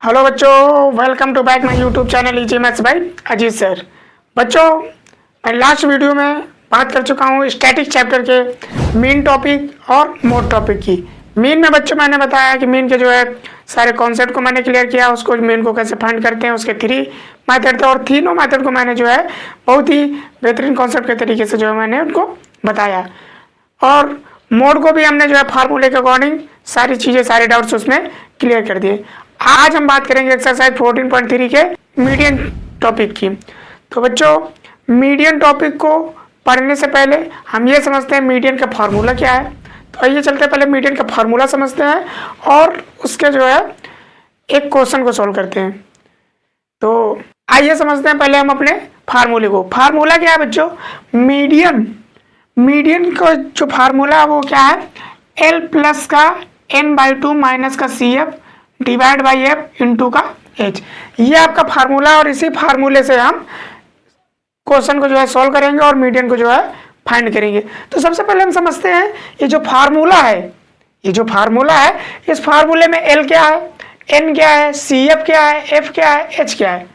Hello बच्चों, welcome to back my YouTube channel easy maths by Ajit sir. बच्चों, मैं last video में बात कर चुका हूँ स्टैटिक चैप्टर के मीन टॉपिक और मोड टॉपिक की। मीन में बच्चों मैंने बताया कि मीन के जो है सारे कॉन्सेप्ट को मैंने क्लियर किया, उसको मीन को कैसे फाइंड करते हैं, उसके 3 मेथड थे और तीनों मेथड को मैंने जो है बहुत ही बेहतरीन कॉन्सेप्ट के तरीके से जो है मैंने उनको बताया। और मोड को भी हमने जो है फार्मूले के अकॉर्डिंग सारी चीज़ें, सारे डाउट्स उसमें क्लियर कर दिए। आज हम बात करेंगे एक्सरसाइज 14.3 के मीडियन टॉपिक की। तो बच्चों, मीडियन टॉपिक को पढ़ने से पहले हम ये समझते हैं मीडियन का फार्मूला क्या है। तो आइए चलते हैं, पहले मीडियन का फार्मूला समझते हैं और उसके जो है एक क्वेश्चन को सॉल्व करते हैं। तो आइए समझते हैं पहले हम अपने फार्मूले को। फार्मूला क्या है बच्चों? मीडियन का जो फार्मूला है वो क्या है? L प्लस का n/2 माइनस का CF divide by F into का H। ये आपका फार्मूला है और इसी फार्मूले से हम क्वेश्चन को जो है सॉल्व करेंगे और मीडियन को जो है फाइंड करेंगे। तो सबसे पहले हम समझते हैं ये जो फार्मूला है, इस फार्मूले में L क्या है, N क्या है, CF क्या है, F क्या है, H क्या है।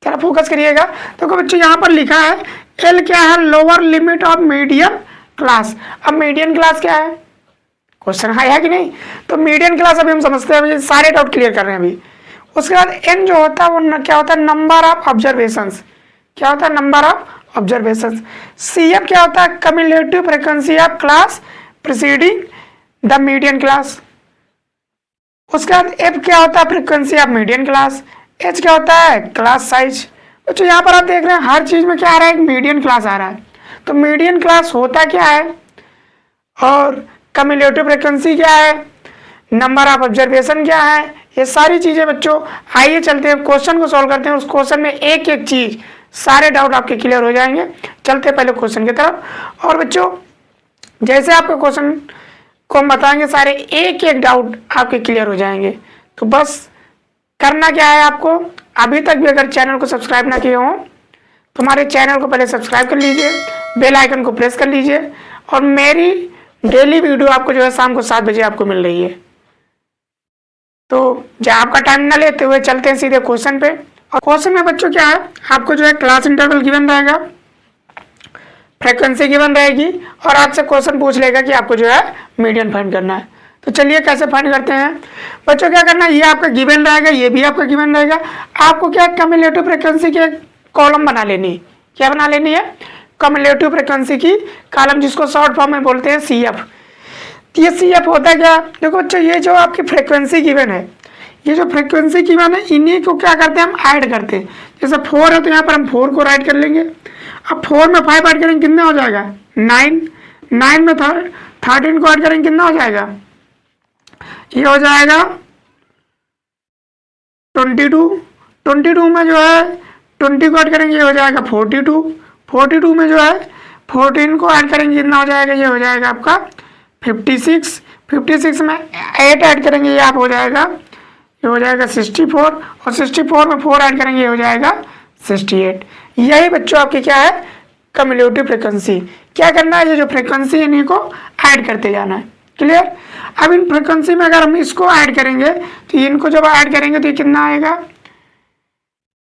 जरा फोकस करिएगा। तो बच्चों यहाँ पर लिखा है L क्या है? Lower limit of median class. अब मीडियन क्लास क्या है? क्वेश्चन आया कि नहीं? तो मीडियन क्लास अभी हम समझते हैं, अभी सारे डाउट क्लियर कर रहे हैं अभी। उसके बाद N जो होता है वो क्या होता है? Number of observations. क्या होता है? Number of observations. CF क्या होता है? Cumulative frequency of class preceding the median class. उसके बाद F क्या होता है? Frequency of median class. H क्या होता है? Class size. बच्चों यहाँ पर आप देख रहे हैं हर चीज में क्या आ रहा है? मीडियन क्लास आ रहा है। तो मीडियन क्लास होता क्या है और कम्युलेटिव फ्रीक्वेंसी क्या है, नंबर ऑफ ऑब्जर्वेशन क्या है, ये सारी चीजें बच्चों आइए चलते हैं क्वेश्चन को सॉल्व करते हैं। उस क्वेश्चन में एक एक चीज, सारे डाउट आपके क्लियर हो जाएंगे। चलते हैं पहले क्वेश्चन की तरफ। और बच्चों जैसे आपके क्वेश्चन को हम बताएंगे सारे एक एक डाउट आपके क्लियर हो जाएंगे। तो बस करना क्या है आपको, अभी तक भी अगर चैनल को सब्सक्राइब ना किए हो तो हमारे चैनल को पहले सब्सक्राइब कर लीजिए, बेल आइकन को प्रेस कर लीजिए और मेरी डेली वीडियो आपको जो है शाम को 7 बजे आपको मिल रही है। तो जो आपका टाइम ना लेते हुए चलते हैं सीधे क्वेश्चन पे। और क्वेश्चन में बच्चों क्या है, आपको जो है क्लास इंटरवल गिवन रहेगा, फ्रीक्वेंसी गिवन रहेगी और आपसे क्वेश्चन पूछ लेगा कि आपको जो है मीडियन फाइंड करना है। तो चलिए कैसे फाइंड करते हैं बच्चों। क्या करना है, ये आपका गिवन रहेगा, ये भी आपका गिवन रहेगा। आपको क्या कम्युलेटिव फ्रीक्वेंसी की कॉलम बना लेनी। क्या बना लेनी है? कम्युलेटिव फ्रीक्वेंसी की कॉलम, जिसको शॉर्ट फॉर्म में बोलते हैं CF। ये CF होता क्या? देखो बच्चों, ये जो आपकी फ्रीक्वेंसी गिवन है, ये जो फ्रीक्वेंसी गिवन है, इन्हीं को क्या करते हैं हम ऐड करते हैं। जैसे 4 है तो यहाँ पर हम 4 को राइट कर लेंगे। अब 4 में 5 ऐड करेंगे कितना हो जाएगा? 9। 9 में 13 को ऐड करेंगे कितना हो जाएगा? ये हो जाएगा 22। 22 में जो है 20 को ऐड करेंगे, ये हो जाएगा 42। 42 में जो है 14 को ऐड करेंगे कितना हो जाएगा? ये हो जाएगा आपका 56। 56 में 8 ऐड करेंगे, ये आप हो जाएगा, ये हो जाएगा 64 और 64 में 4 ऐड करेंगे, ये हो जाएगा 68। यही बच्चों आपकी क्या है? Cumulative frequency. क्या करना है, ये जो फ्रीक्वेंसी है इन्हीं को ऐड करते जाना है। क्लियर? अब इन फ्रीक्वेंसी में अगर हम इसको ऐड करेंगे तो इनको जब ऐड करेंगे तो ये कितना आएगा?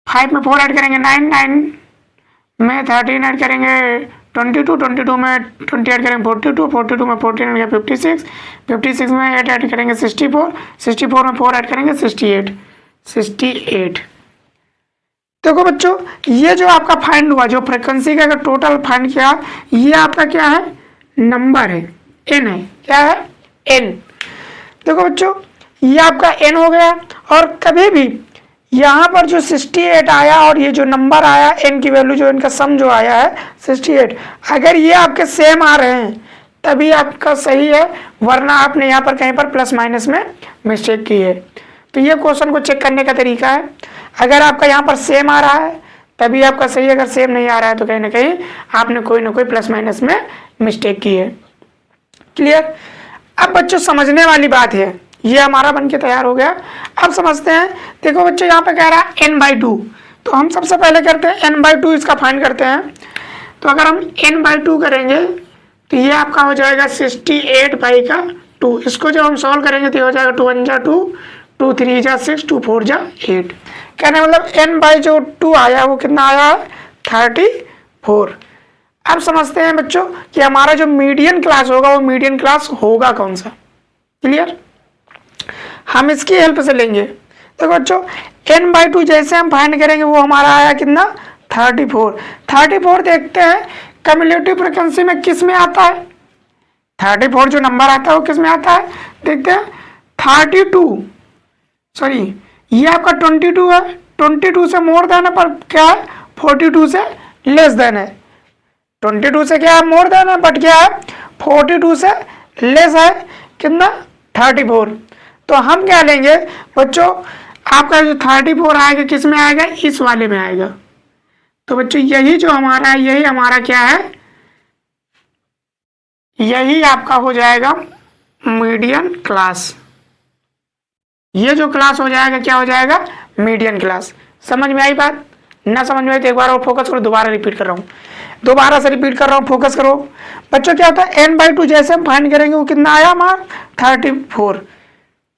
5 में 4 ऐड करेंगे 9, 9 में 13 ऐड करेंगे 22, 22 में 20 ऐड करेंगे 42, 42 में 14 ऐड करेंगे 56, 56 में 8 ऐड करेंगे 64, 64 में 4 ऐड करेंगे 68। देखो बच्चों, ये जो आपका फाइंड हुआ, जो फ्रीक्वेंसी का अगर टोटल फाइंड किया, ये आपका क्या है? नंबर है, N है। क्या है? N। देखो बच्चों, ये आपका N हो गया। और कभी भी यहाँ पर जो 68 आया और ये जो नंबर आया N की वैल्यू, जो इनका सम जो आया है 68, अगर ये आपके सेम आ रहे हैं तभी आपका सही है, वरना आपने यहाँ पर कहीं पर प्लस माइनस में मिस्टेक की है। तो ये क्वेश्चन को चेक करने का तरीका है। अगर आपका यहाँ पर सेम आ रहा है तभी आपका सही है, अगर सेम नहीं आ रहा है तो कहीं ना कहीं आपने कोई ना कोई प्लस माइनस में मिस्टेक की है। क्लियर? अब बच्चों समझने वाली बात है, ये हमारा बन के तैयार हो गया। अब समझते हैं। देखो बच्चों, यहाँ पे कह रहा है n/2, तो हम सबसे पहले करते हैं n/2 इसका फाइंड करते हैं। तो अगर हम n/2 करेंगे तो ये आपका हो जाएगा 68/2। इसको जब हम सॉल्व करेंगे तो ये हो जाएगा 2 1 जा 2, 2 3 जा 6, 2 4 जा 8। कहने मतलब n बाई जो 2 आया वो कितना आया है 34। अब समझते हैं बच्चों कि हमारा जो मीडियन क्लास होगा वो मीडियन क्लास होगा कौन सा। क्लियर, हम इसकी हेल्प से लेंगे। तो बच्चों n बाई 2 जैसे हम फाइंड करेंगे वो हमारा आया कितना 34। देखते हैं कम्युलेटिव फ्रीक्वेंसी में किस में आता है। 34 जो नंबर आता है वो किस में आता है, देखते हैं 32, सॉरी ये आपका 22 है, 22 से मोर देन है पर क्या है 42 से लेस देन है। 22 से क्या है मोर देन है बट क्या है 42 से लेस है कितना 34। तो हम क्या लेंगे बच्चों, आपका जो 34 आएगा किस में आएगा, इस वाले में आएगा। तो बच्चों यही जो हमारा है यही हमारा क्या है, यही आपका हो जाएगा मीडियन क्लास। ये जो क्लास हो जाएगा क्या हो जाएगा मीडियन क्लास। समझ में आई बात, ना समझ में आई तो एक बार और फोकस करो, दोबारा रिपीट कर रहा हूँ, दोबारा से रिपीट कर रहा हूँ, फोकस करो बच्चों। क्या होता है n बाई 2 जैसे हम फाइंड करेंगे वो कितना आया हमारा 34।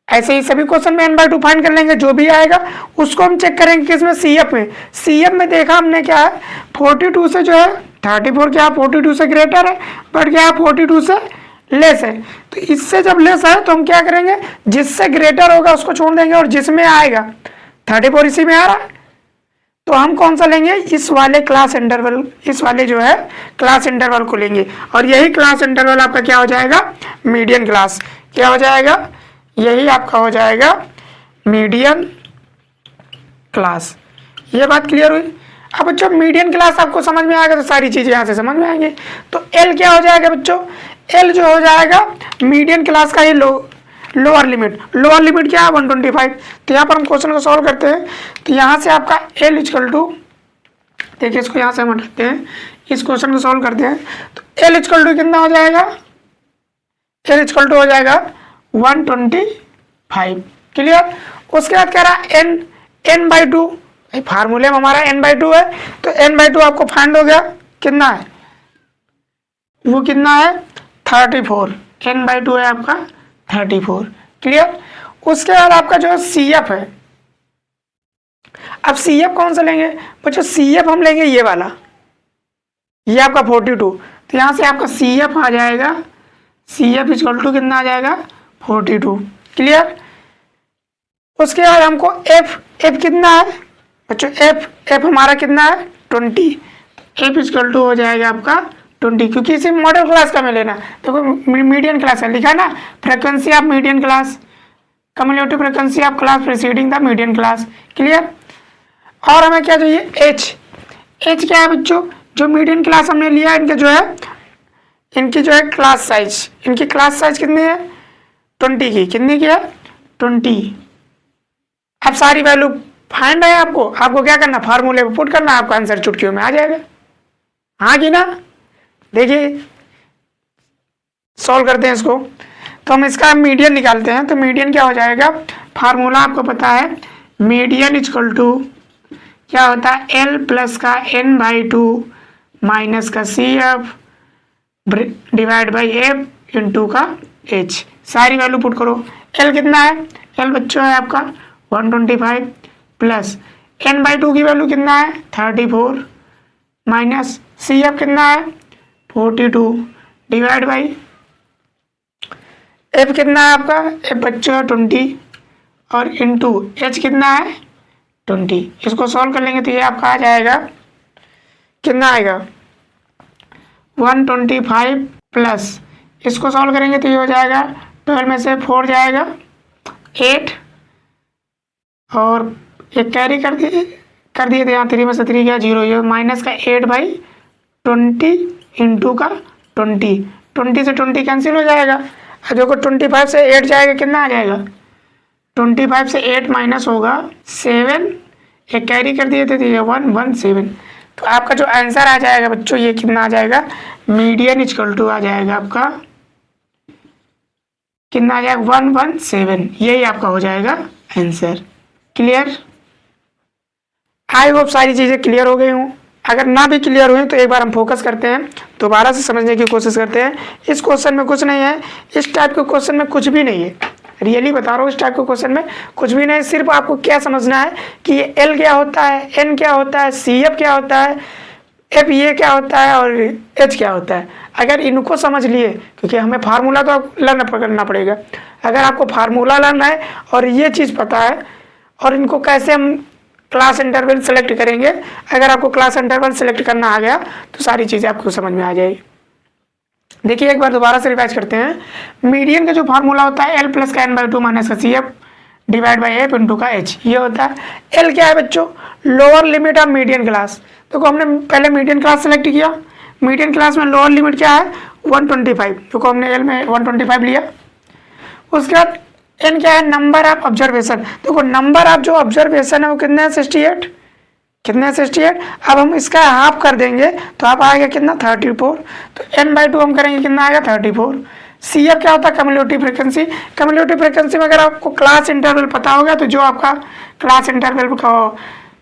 ऐसे ही सभी क्वेश्चन में n बाई 2 फाइंड कर लेंगे, जो भी आएगा उसको हम चेक करेंगे किसमें CF में। CF में देखा हमने क्या है 42 से जो है 34 क्या है 42 से ग्रेटर है बट क्या है 42 से लेस है। तो इससे जब लेस है तो हम क्या करेंगे, जिससे ग्रेटर होगा उसको छोड़ देंगे और जिसमें आएगा 34 इसी में आ रहा है तो हम कौन सा लेंगे, इस वाले क्लास इंटरवल, इस वाले जो है क्लास इंटरवल को लेंगे। और यही क्लास इंटरवल आपका क्या हो जाएगा मीडियन क्लास। क्या हो जाएगा, यही आपका हो जाएगा मीडियन क्लास। ये बात क्लियर हुई। अब बच्चों मीडियन क्लास आपको समझ में आएगा तो सारी चीजें यहाँ से समझ में आएंगी। तो L क्या हो जाएगा बच्चों, L जो हो जाएगा मीडियन क्लास का ही लोअर लिमिट। लोअर लिमिट क्या है 125। तो यहाँ पर हम क्वेश्चन को सॉल्व करते हैं। तो यहाँ से आपका L इक्वल टू, देखिए इसको यहाँ से हम हटाते हैं, इस क्वेश्चन को सॉल्व करते हैं। तो L इक्वल टू कितना हो जाएगा, L इक्वल टू हो जाएगा 125। क्लियर। उसके बाद कह रहा है n बाई 2, फार्मूले में हमारा n बाई 2 है तो n बाई 2 आपको फाइंड हो गया कितना है, वो कितना है 34। n बाई 2 है आपका 34। क्लियर। उसके बाद आपका जो CF है, अब CF कौन सा लेंगे बच्चों, CF हम लेंगे ये वाला, ये आपका 42। तो यहाँ से आपका CF आ जाएगा, CF इक्वल टू कितना आ जाएगा 42। क्लियर। उसके बाद हमको F कितना है बच्चों, F हमारा कितना है 20। F इक्वल टू हो जाएगा आपका 20, क्योंकि इसे मॉडल क्लास का में लेना तो मीडियन क्लास है लिखा ना, frequency of median class, cumulative frequency of class preceding the median class. Clear. और हमें क्या चाहिए H क्या है बच्चों, जो मीडियन क्लास हमने लिया इनके जो है, इनकी जो है क्लास साइज, इनकी क्लास साइज कितनी है 20 की, कितनी की है 20। अब सारी वैल्यू फाइंड है आपको क्या करना, फार्मूले पे पुट करना, आपका आंसर चुटकियों में आ जाएगा। हाँ कि ना। देखिए सॉल्व करते हैं इसको। तो हम इसका मीडियन निकालते हैं। तो मीडियन क्या हो जाएगा, फार्मूला आपको पता है, मीडियन इक्वल टू क्या होता है L प्लस का n बाई 2 माइनस का CF divide by F into का H। सारी वैल्यू पुट करो। L कितना है, L बच्चों है आपका 125 प्लस n बाई 2 की वैल्यू कितना है 34 माइनस CF कितना है 42 डिवाइड बाई F कितना है आपका, F बच्चों है 20 और इंटू H कितना है 20। इसको सॉल्व कर लेंगे तो ये आपका आ जाएगा कितना आएगा 125 प्लस, इसको सॉल्व करेंगे तो ये हो जाएगा 12 में से 4 जाएगा 8 और एक कैरी कर दिए थे यहाँ 3 में से 3 गया 0, ये माइनस का 8/20 इंटू का 20 से 20 कैंसिल हो जाएगा। देखो 25 से 8 जाएगा कितना आ जाएगा, 25 से 8 माइनस होगा 7, एक कैरी कर दिए थे तो ये 117। तो आपका जो आंसर आ जाएगा बच्चों ये कितना आ जाएगा, मीडियन इक्वल टू आ जाएगा आपका कितना आ जाएगा 117। यही आपका हो जाएगा आंसर। क्लियर। आई होप सारी चीज़ें क्लियर हो गई हूँ। अगर ना भी क्लियर हुई तो एक बार हम फोकस करते हैं, दोबारा से समझने की कोशिश करते हैं। इस क्वेश्चन में कुछ नहीं है, इस टाइप के क्वेश्चन में कुछ भी नहीं है, रियली बता रहा हूँ, इस टाइप के क्वेश्चन में कुछ भी नहीं, सिर्फ आपको क्या समझना है कि ये एल क्या होता है, एन क्या होता है, सी एफ क्या होता है, एफ ये क्या होता है और एच क्या होता है। अगर इनको समझ लिए, क्योंकि हमें फार्मूला तो लर्न करना पड़ेगा, अगर आपको फार्मूला लर्न है और ये चीज़ पता है और इनको कैसे हम क्लास इंटरवल सेलेक्ट करेंगे, अगर आपको क्लास इंटरवल सेलेक्ट करना आ गया तो सारी चीज़ें आपको समझ में आ जाएगी। देखिए एक बार दोबारा से रिवाइज करते हैं। मीडियन का जो फार्मूला होता है एल प्लस का एन बाई टू माइनस का C F divide by F into का एच, ये होता है। एल क्या है बच्चों, lower limit of median class. देखो हमने पहले मीडियन क्लास सेलेक्ट किया, मीडियन क्लास में लोअर लिमिट क्या है 125, देखो हमने एल में 125 लिया। उसके बाद एन क्या है, नंबर ऑफ ऑब्जर्वेशन। देखो नंबर ऑफ जो ऑब्जर्वेशन है वो कितना है 68, कितना है 68। अब हम इसका हाफ कर देंगे तो आप आएगा कितना 34, तो एन बाई टू हम करेंगे कितना आएगा 34। सी एफ क्या होता है, कम्युलेटिव फ्रिक्वेंसी। कम्युलेटिव फ्रिक्वेंसी में अगर आपको क्लास इंटरवल पता होगा तो जो आपका क्लास इंटरवल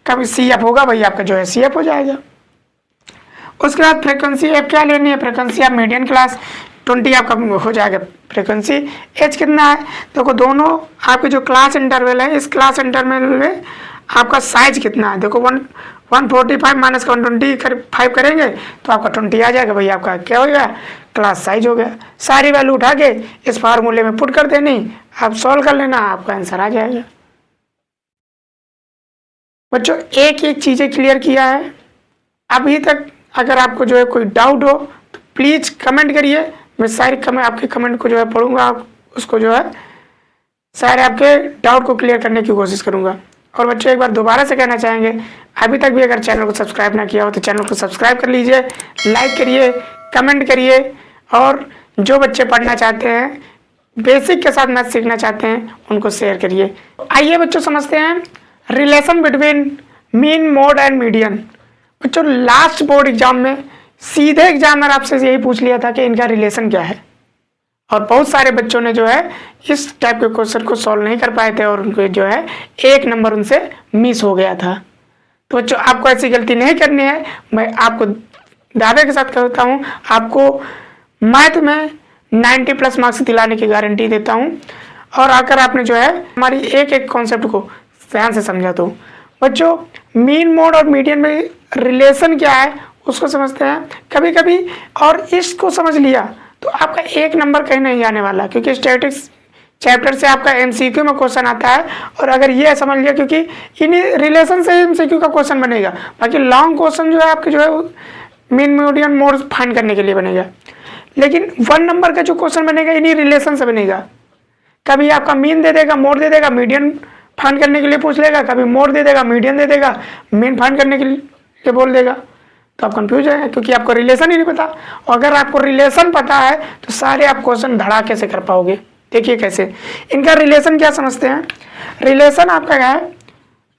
कभी सी एफ होगा वही आपका जो है सी एफ हो जाएगा। उसके बाद फ्रिक्वेंसी एफ क्या लेनी है, फ्रिक्वेंसी ऑफ मीडियन क्लास 20 आपका हो जाएगा फ्रिक्वेंसी। एच कितना है, देखो दोनों आपके जो क्लास इंटरवल है, इस क्लास इंटरवल में आपका साइज कितना है, देखो 145 माइनस का 125 करेंगे तो आपका 20 आ जाएगा, भाई आपका क्या हो गया क्लास साइज हो गया। सारी वैल्यू उठा के इस फार्मूले में पुट कर देनी, आप सॉल्व कर लेना, आपका आंसर आ जाएगा। बच्चों एक एक चीज़ें क्लियर किया है अभी तक। अगर आपको जो है कोई डाउट हो तो प्लीज़ कमेंट करिए, मैं सारी आपके कमेंट को जो है पढ़ूंगा, आप उसको जो है सारे आपके डाउट को क्लियर करने की कोशिश करूंगा। और बच्चों एक बार दोबारा से कहना चाहेंगे, अभी तक भी अगर चैनल को सब्सक्राइब ना किया हो तो चैनल को सब्सक्राइब कर लीजिए, लाइक करिए, कमेंट करिए, और जो बच्चे पढ़ना चाहते हैं, बेसिक के साथ मैथ सीखना चाहते हैं, उनको शेयर करिए। आइए बच्चों समझते हैं relation between mean, mode and median. बच्चों लास्ट बोर्ड एग्जाम में सीधे एग्जामिनर आपसे यही पूछ लिया था कि इनका रिलेशन क्या है, और बहुत सारे बच्चों ने जो है इस टाइप के क्वेश्चन को सॉल्व नहीं कर पाए थे और उनको जो है 1 नंबर उनसे मिस हो गया था। तो बच्चों आपको ऐसी गलती नहीं करनी है, मैं आपको दावे के साथ कहता हूँ, आपको मैथ में 90+ मार्क्स दिलाने की गारंटी देता हूँ। और अगर आपने जो है हमारी एक एक कॉन्सेप्ट को ध्यान से समझा तो बच्चों मीन, मोड और मीडियन में रिलेशन क्या है उसको समझते हैं कभी कभी, और इसको समझ लिया तो आपका 1 नंबर कहीं नहीं जाने वाला, क्योंकि स्टैटिस्टिक्स चैप्टर से आपका एमसीक्यू में क्वेश्चन आता है। और अगर ये समझ लिया, क्योंकि इन्हीं रिलेशन से एमसीक्यू का क्वेश्चन बनेगा, बाकी लॉन्ग क्वेश्चन जो है आपके जो है मीन, मीडियन, मोड फाइंड करने के लिए बनेगा, लेकिन 1 नंबर का जो क्वेश्चन बनेगा इन्हीं रिलेशन से बनेगा। कभी आपका मीन दे देगा, मोड दे देगा, मीडियन फाइंड करने के लिए पूछ लेगा, कभी मोड दे देगा, मीडियन दे देगा, मीन फाइंड करने के लिए बोल देगा, तो आप कंफ्यूज है क्योंकि आपको रिलेशन ही नहीं पता। और अगर आपको रिलेशन पता है तो सारे आप क्वेश्चन धड़ाके से कर पाओगे। देखिए कैसे इनका रिलेशन क्या समझते हैं। रिलेशन आपका क्या है,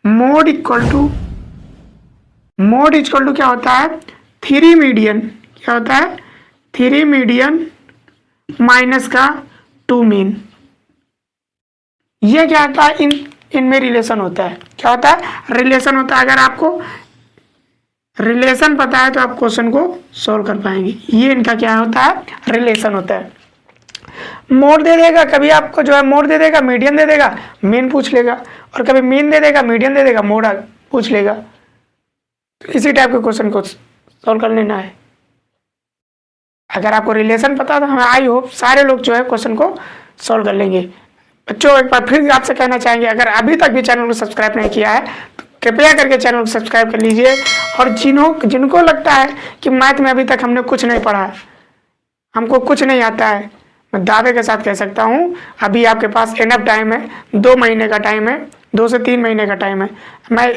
मोड इक्वल टू क्या होता है 3 मीडियन, क्या होता है 3 मीडियन माइनस का 2 मीन। ये क्या होता है, इनमें रिलेशन होता है, क्या होता है रिलेशन होता है। अगर आपको रिलेशन पता है तो आप क्वेश्चन को सॉल्व कर पाएंगे। ये इनका क्या होता है, रिलेशन होता है। मोड दे देगा, कभी आपको जो है मोड दे देगा, मीडियन दे देगा, मीन पूछ लेगा, और कभी मीन दे देगा, मीडियन दे देगा, मोड पूछ लेगा। तो इसी टाइप के क्वेश्चन को सॉल्व कर लेना है। अगर आपको रिलेशन पता तो हमें आई होप सारे लोग जो है क्वेश्चन को सॉल्व कर लेंगे। बच्चों एक बार फिर आपसे कहना चाहेंगे, अगर अभी तक भी चैनल को सब्सक्राइब नहीं किया है तो कृपया करके चैनल को सब्सक्राइब कर लीजिए। और जिनको लगता है कि मैथ में अभी तक हमने कुछ नहीं पढ़ा है, हमको कुछ नहीं आता है, मैं दावे के साथ कह सकता हूँ अभी आपके पास इनफ टाइम है, 2 महीने का टाइम है, 2 से 3 महीने का टाइम है।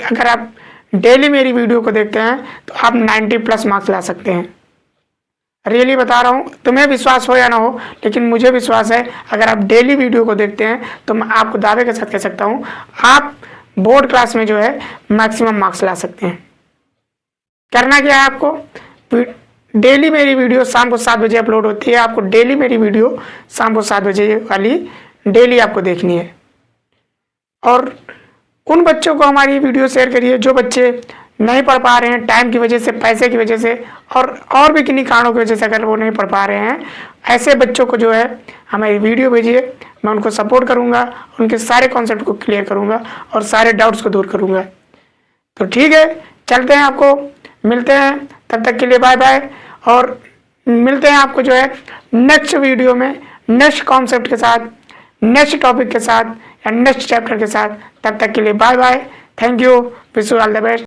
अगर आप डेली मेरी वीडियो को देखते हैं तो आप 90+ मार्क्स ला सकते हैं। रियली बता रहा हूँ, तुम्हें विश्वास हो या ना हो, लेकिन मुझे विश्वास है अगर आप डेली वीडियो को देखते हैं तो मैं आपको दावे के साथ कह सकता हूँ आप बोर्ड क्लास में जो है मैक्सिमम मार्क्स ला सकते हैं। करना क्या है आपको, डेली मेरी वीडियो शाम को 7 बजे अपलोड होती है, आपको डेली मेरी वीडियो शाम को 7 बजे वाली डेली आपको देखनी है। और उन बच्चों को हमारी वीडियो शेयर करिए जो बच्चे नहीं पढ़ पा रहे हैं, टाइम की वजह से, पैसे की वजह से, और भी किन्हीं कारणों की वजह से अगर वो नहीं पढ़ पा रहे हैं, ऐसे बच्चों को जो है हमारी वीडियो भेजिए, मैं उनको सपोर्ट करूँगा, उनके सारे कॉन्सेप्ट को क्लियर करूँगा और सारे डाउट्स को दूर करूँगा। तो ठीक है, चलते हैं, आपको मिलते हैं, तब तक के लिए बाय बाय। और मिलते हैं आपको जो है नेक्स्ट वीडियो में, नेक्स्ट कॉन्सेप्ट के साथ, नेक्स्ट टॉपिक के साथ या नेक्स्ट चैप्टर के साथ। तब तक के लिए bye bye, thank you, wish you all the best.